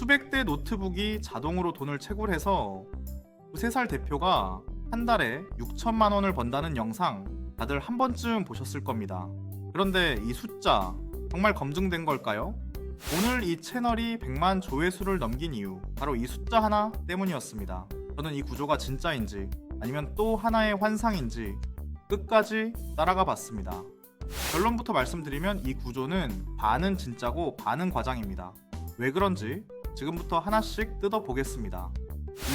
수백 대 노트북이 자동으로 돈을 채굴해서 3살 대표가 한 달에 6천만 원을 번다는 영상 다들 한 번쯤 보셨을 겁니다. 그런데 이 숫자 정말 검증된 걸까요? 오늘 이 채널이 100만 조회수를 넘긴 이유 바로 이 숫자 하나 때문이었습니다. 저는 이 구조가 진짜인지 아니면 또 하나의 환상인지 끝까지 따라가 봤습니다. 결론부터 말씀드리면 이 구조는 반은 진짜고 반은 과장입니다. 왜 그런지 지금부터 하나씩 뜯어보겠습니다.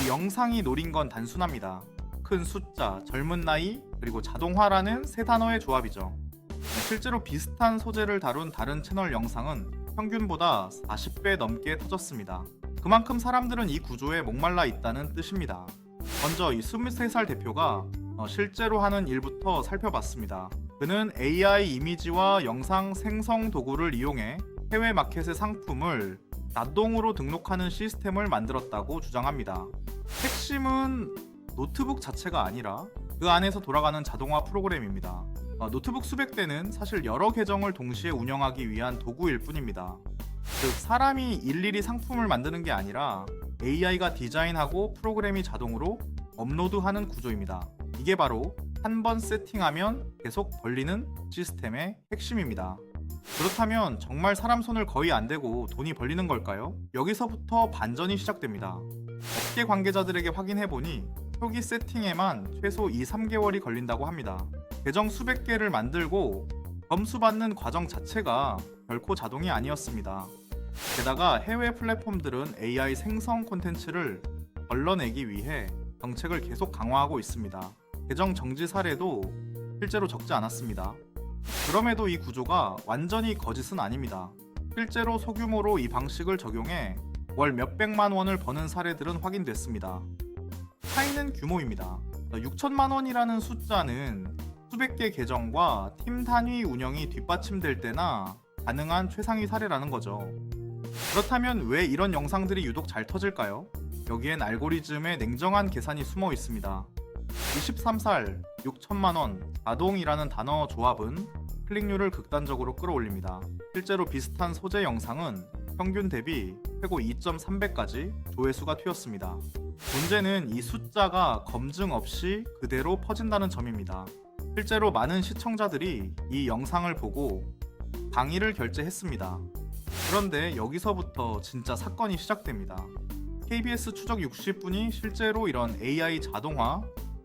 이 영상이 노린 건 단순합니다. 큰 숫자, 젊은 나이, 그리고 자동화라는 세 단어의 조합이죠. 실제로 비슷한 소재를 다룬 다른 채널 영상은 평균보다 40배 넘게 터졌습니다. 그만큼 사람들은 이 구조에 목말라 있다는 뜻입니다. 먼저 이 23살 대표가 실제로 하는 일부터 살펴봤습니다. 그는 AI 이미지와 영상 생성 도구를 이용해 해외 마켓의 상품을 자동으로 등록하는 시스템을 만들었다고 주장합니다. 핵심은 노트북 자체가 아니라 그 안에서 돌아가는 자동화 프로그램입니다. 노트북 수백 대는 사실 여러 계정을 동시에 운영하기 위한 도구일 뿐입니다. 즉 사람이 일일이 상품을 만드는 게 아니라 AI가 디자인하고 프로그램이 자동으로 업로드하는 구조입니다. 이게 바로 한 번 세팅하면 계속 벌리는 시스템의 핵심입니다. 그렇다면 정말 사람 손을 거의 안 대고 돈이 벌리는 걸까요? 여기서부터 반전이 시작됩니다. 업계 관계자들에게 확인해보니 초기 세팅에만 최소 2-3개월이 걸린다고 합니다. 계정 수백 개를 만들고 점수받는 과정 자체가 결코 자동이 아니었습니다. 게다가 해외 플랫폼들은 AI 생성 콘텐츠를 걸러내기 위해 정책을 계속 강화하고 있습니다. 계정 정지 사례도 실제로 적지 않았습니다. 그럼에도 이 구조가 완전히 거짓은 아닙니다. 실제로 소규모로 이 방식을 적용해 월 몇백만 원을 버는 사례들은 확인됐습니다. 차이는 규모입니다. 6천만 원이라는 숫자는 수백 개 계정과 팀 단위 운영이 뒷받침될 때나 가능한 최상위 사례라는 거죠. 그렇다면 왜 이런 영상들이 유독 잘 터질까요? 여기엔 알고리즘의 냉정한 계산이 숨어 있습니다. 23살, 6천만 원, 자동이라는 단어 조합은 클릭률을 극단적으로 끌어올립니다. 실제로 비슷한 소재 영상은 평균 대비 최고 2.3배까지 조회수가 튀었습니다. 문제는 이 숫자가 검증 없이 그대로 퍼진다는 점입니다. 실제로 많은 시청자들이 이 영상을 보고 강의를 결제했습니다. 그런데 여기서부터 진짜 사건이 시작됩니다. KBS 추적 60분이 실제로 이런 AI 자동화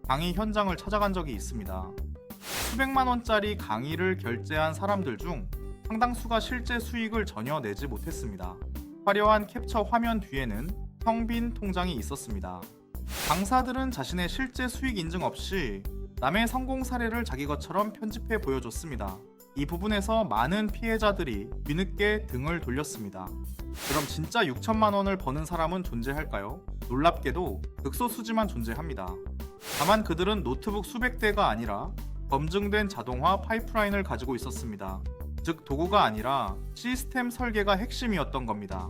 강의 현장을 찾아간 적이 있습니다. 수백만 원짜리 강의를 결제한 사람들 중 상당수가 실제 수익을 전혀 내지 못했습니다. 화려한 캡처 화면 뒤에는 텅 빈 통장이 있었습니다. 강사들은 자신의 실제 수익 인증 없이 남의 성공 사례를 자기 것처럼 편집해 보여줬습니다. 이 부분에서 많은 피해자들이 뒤늦게 등을 돌렸습니다. 그럼 진짜 6천만 원을 버는 사람은 존재할까요? 놀랍게도 극소수지만 존재합니다. 다만 그들은 노트북 수백 대가 아니라 검증된 자동화 파이프라인을 가지고 있었습니다. 즉 도구가 아니라 시스템 설계가 핵심이었던 겁니다.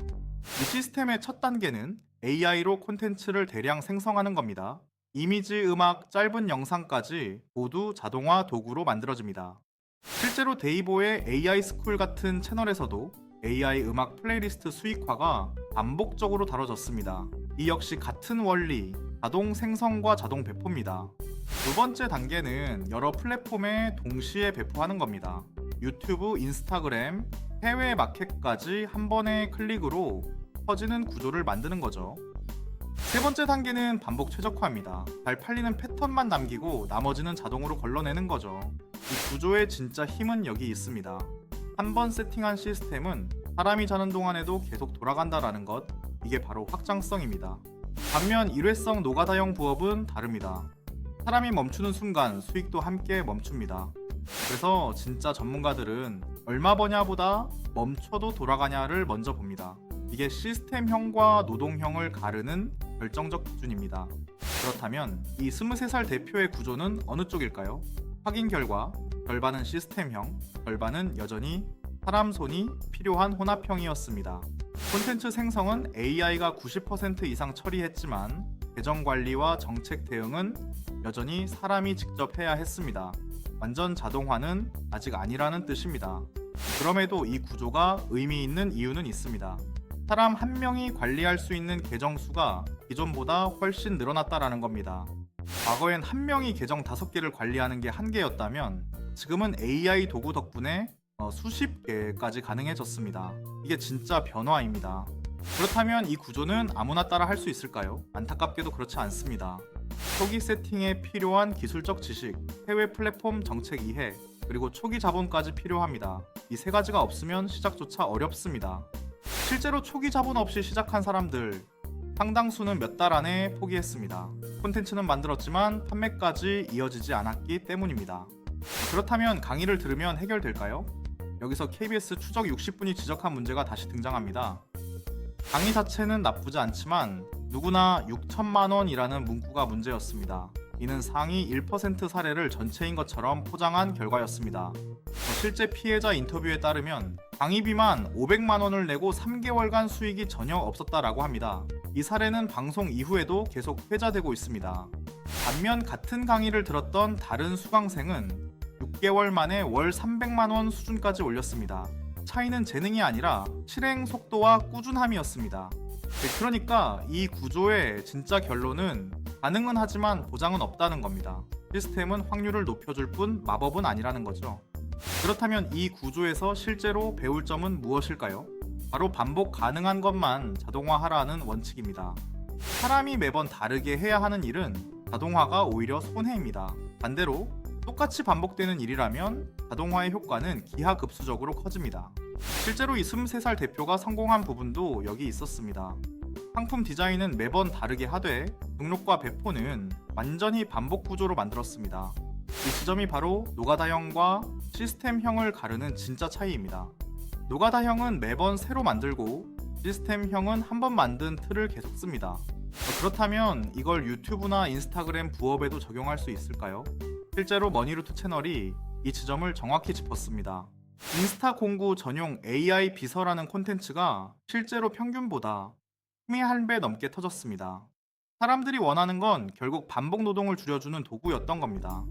이 시스템의 첫 단계는 AI로 콘텐츠를 대량 생성하는 겁니다. 이미지, 음악, 짧은 영상까지 모두 자동화 도구로 만들어집니다. 실제로 데이보의 AI 스쿨 같은 채널에서도 AI 음악 플레이리스트 수익화가 반복적으로 다뤄졌습니다. 이 역시 같은 원리, 자동 생성과 자동 배포입니다. 두 번째 단계는 여러 플랫폼에 동시에 배포하는 겁니다. 유튜브, 인스타그램, 해외 마켓까지 한 번의 클릭으로 퍼지는 구조를 만드는 거죠. 세 번째 단계는 반복 최적화입니다. 잘 팔리는 패턴만 남기고 나머지는 자동으로 걸러내는 거죠. 이 구조의 진짜 힘은 여기 있습니다. 한 번 세팅한 시스템은 사람이 자는 동안에도 계속 돌아간다라는 것, 이게 바로 확장성입니다. 반면 일회성 노가다형 부업은 다릅니다. 사람이 멈추는 순간 수익도 함께 멈춥니다. 그래서 진짜 전문가들은 얼마 버냐보다 멈춰도 돌아가냐를 먼저 봅니다. 이게 시스템형과 노동형을 가르는 결정적 기준입니다. 그렇다면 이 23살 대표의 구조는 어느 쪽일까요? 확인 결과 절반은 시스템형, 절반은 여전히 사람 손이 필요한 혼합형이었습니다. 콘텐츠 생성은 AI가 90% 이상 처리했지만 계정 관리와 정책 대응은 여전히 사람이 직접 해야 했습니다. 완전 자동화는 아직 아니라는 뜻입니다. 그럼에도 이 구조가 의미 있는 이유는 있습니다. 사람 한 명이 관리할 수 있는 계정 수가 기존보다 훨씬 늘어났다라는 겁니다. 과거엔 한 명이 계정 5개를 관리하는 게 한계였다면 지금은 AI 도구 덕분에 수십 개까지 가능해졌습니다. 이게 진짜 변화입니다. 그렇다면 이 구조는 아무나 따라 할 수 있을까요? 안타깝게도 그렇지 않습니다. 초기 세팅에 필요한 기술적 지식, 해외 플랫폼 정책 이해, 그리고 초기 자본까지 필요합니다. 이 세 가지가 없으면 시작조차 어렵습니다. 실제로 초기 자본 없이 시작한 사람들 상당수는 몇 달 안에 포기했습니다. 콘텐츠는 만들었지만 판매까지 이어지지 않았기 때문입니다. 그렇다면 강의를 들으면 해결될까요? 여기서 KBS 추적 60분이 지적한 문제가 다시 등장합니다. 강의 자체는 나쁘지 않지만 누구나 6천만 원이라는 문구가 문제였습니다. 이는 상위 1% 사례를 전체인 것처럼 포장한 결과였습니다. 실제 피해자 인터뷰에 따르면 강의비만 500만 원을 내고 3개월간 수익이 전혀 없었다라고 합니다. 이 사례는 방송 이후에도 계속 회자되고 있습니다. 반면 같은 강의를 들었던 다른 수강생은 6개월 만에 월 300만 원 수준까지 올렸습니다. 차이는 재능이 아니라 실행 속도와 꾸준함이었습니다. 그러니까 이 구조의 진짜 결론은 가능은 하지만 보장은 없다는 겁니다. 시스템은 확률을 높여줄 뿐 마법은 아니라는 거죠. 그렇다면 이 구조에서 실제로 배울 점은 무엇일까요? 바로 반복 가능한 것만 자동화하라는 원칙입니다. 사람이 매번 다르게 해야 하는 일은 자동화가 오히려 손해입니다. 반대로 똑같이 반복되는 일이라면 자동화의 효과는 기하급수적으로 커집니다. 실제로 이 23살 대표가 성공한 부분도 여기 있었습니다. 상품 디자인은 매번 다르게 하되 등록과 배포는 완전히 반복 구조로 만들었습니다. 이 지점이 바로 노가다형과 시스템형을 가르는 진짜 차이입니다. 노가다형은 매번 새로 만들고 시스템형은 한 번 만든 틀을 계속 씁니다. 그렇다면 이걸 유튜브나 인스타그램 부업에도 적용할 수 있을까요? 실제로 머니루트 채널이 이 지점을 정확히 짚었습니다. 인스타 공구 전용 AI 비서라는 콘텐츠가 실제로 평균보다 1배 넘게 터졌습니다. 사람들이 원하는 건 결국 반복 노동을 줄여주는 도구였던 겁니다.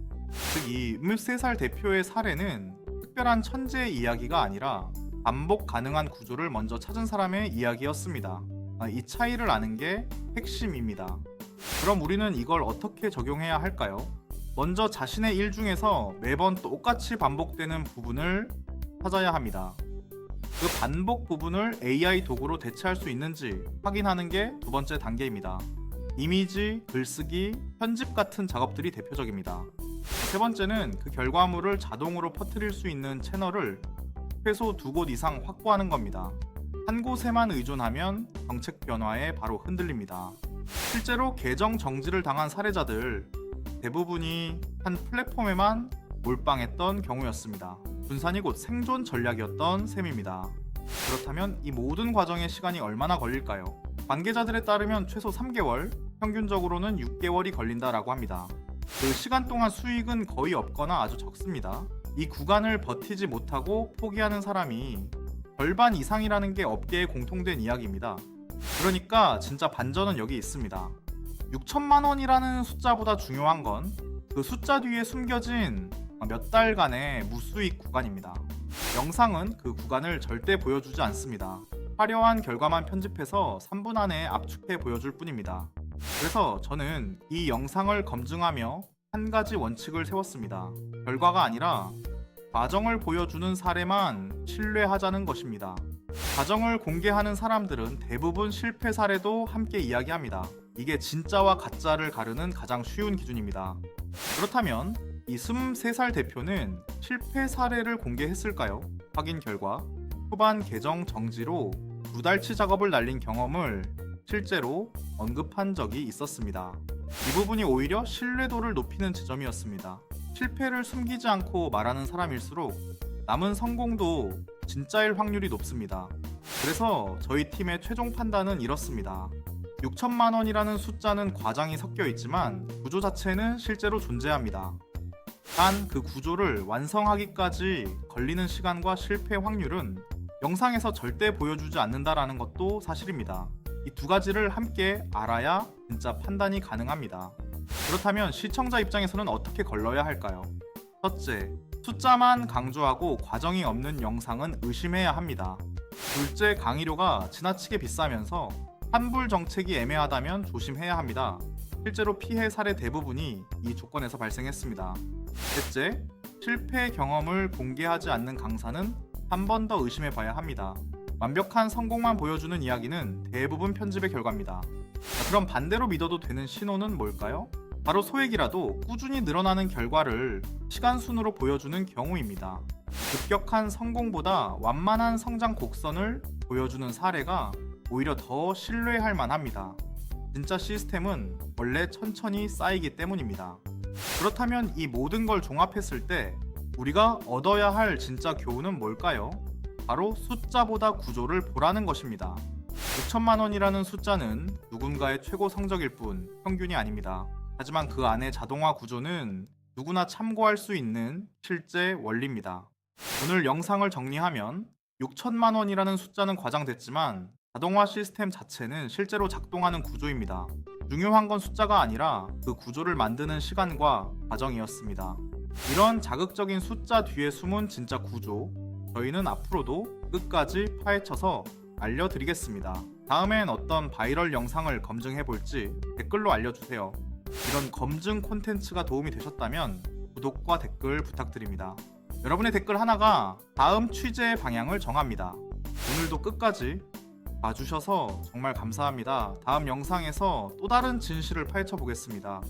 즉, 이 23살 대표의 사례는 특별한 천재의 이야기가 아니라 반복 가능한 구조를 먼저 찾은 사람의 이야기였습니다. 이 차이를 아는 게 핵심입니다. 그럼 우리는 이걸 어떻게 적용해야 할까요? 먼저 자신의 일 중에서 매번 똑같이 반복되는 부분을 찾아야 합니다. 그 반복 부분을 AI 도구로 대체할 수 있는지 확인하는 게 두 번째 단계입니다. 이미지, 글쓰기, 편집 같은 작업들이 대표적입니다. 세 번째는 그 결과물을 자동으로 퍼뜨릴 수 있는 채널을 최소 2곳 이상 확보하는 겁니다. 한 곳에만 의존하면 정책 변화에 바로 흔들립니다. 실제로 계정 정지를 당한 사례자들 대부분이 한 플랫폼에만 몰빵했던 경우였습니다. 분산이 곧 생존 전략이었던 셈입니다. 그렇다면 이 모든 과정의 시간이 얼마나 걸릴까요? 관계자들에 따르면 최소 3개월, 평균적으로는 6개월이 걸린다라고 합니다. 그 시간 동안 수익은 거의 없거나 아주 적습니다. 이 구간을 버티지 못하고 포기하는 사람이 절반 이상이라는 게 업계의 공통된 이야기입니다. 그러니까 진짜 반전은 여기 있습니다. 6천만 원이라는 숫자보다 중요한 건 그 숫자 뒤에 숨겨진 몇 달간의 무수익 구간입니다. 영상은 그 구간을 절대 보여주지 않습니다. 화려한 결과만 편집해서 3분 안에 압축해 보여줄 뿐입니다. 그래서 저는 이 영상을 검증하며 한 가지 원칙을 세웠습니다. 결과가 아니라 과정을 보여주는 사례만 신뢰하자는 것입니다. 과정을 공개하는 사람들은 대부분 실패 사례도 함께 이야기합니다. 이게 진짜와 가짜를 가르는 가장 쉬운 기준입니다. 그렇다면 이 23살 대표는 실패 사례를 공개했을까요? 확인 결과 초반 계정 정지로 2달치 작업을 날린 경험을 실제로 언급한 적이 있었습니다. 이 부분이 오히려 신뢰도를 높이는 지점이었습니다. 실패를 숨기지 않고 말하는 사람일수록 남은 성공도 진짜일 확률이 높습니다. 그래서 저희 팀의 최종 판단은 이렇습니다. 6천만 원이라는 숫자는 과장이 섞여 있지만 구조 자체는 실제로 존재합니다. 단 그 구조를 완성하기까지 걸리는 시간과 실패 확률은 영상에서 절대 보여주지 않는다라는 것도 사실입니다. 이 두 가지를 함께 알아야 진짜 판단이 가능합니다. 그렇다면 시청자 입장에서는 어떻게 걸러야 할까요? 첫째, 숫자만 강조하고 과정이 없는 영상은 의심해야 합니다. 둘째, 강의료가 지나치게 비싸면서 환불 정책이 애매하다면 조심해야 합니다. 실제로 피해 사례 대부분이 이 조건에서 발생했습니다. 셋째, 실패 경험을 공개하지 않는 강사는 한 번 더 의심해 봐야 합니다. 완벽한 성공만 보여주는 이야기는 대부분 편집의 결과입니다. 자, 그럼 반대로 믿어도 되는 신호는 뭘까요? 바로 소액이라도 꾸준히 늘어나는 결과를 시간 순으로 보여주는 경우입니다. 급격한 성공보다 완만한 성장 곡선을 보여주는 사례가 오히려 더 신뢰할 만합니다. 진짜 시스템은 원래 천천히 쌓이기 때문입니다. 그렇다면 이 모든 걸 종합했을 때 우리가 얻어야 할 진짜 교훈은 뭘까요? 바로 숫자보다 구조를 보라는 것입니다. 6천만 원이라는 숫자는 누군가의 최고 성적일 뿐 평균이 아닙니다. 하지만 그 안의 자동화 구조는 누구나 참고할 수 있는 실제 원리입니다. 오늘 영상을 정리하면 6천만 원이라는 숫자는 과장됐지만 자동화 시스템 자체는 실제로 작동하는 구조입니다. 중요한 건 숫자가 아니라 그 구조를 만드는 시간과 과정이었습니다. 이런 자극적인 숫자 뒤에 숨은 진짜 구조, 저희는 앞으로도 끝까지 파헤쳐서 알려드리겠습니다. 다음엔 어떤 바이럴 영상을 검증해볼지 댓글로 알려주세요. 이런 검증 콘텐츠가 도움이 되셨다면 구독과 댓글 부탁드립니다. 여러분의 댓글 하나가 다음 취재의 방향을 정합니다. 오늘도 끝까지 봐주셔서 정말 감사합니다. 다음 영상에서 또 다른 진실을 파헤쳐 보겠습니다.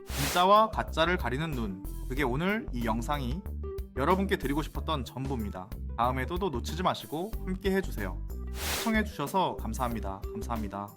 진짜와 가짜를 가리는 눈, 그게 오늘 이 영상이 여러분께 드리고 싶었던 전부입니다. 다음에도 놓치지 마시고 함께 해주세요. 시청해주셔서 감사합니다. 감사합니다.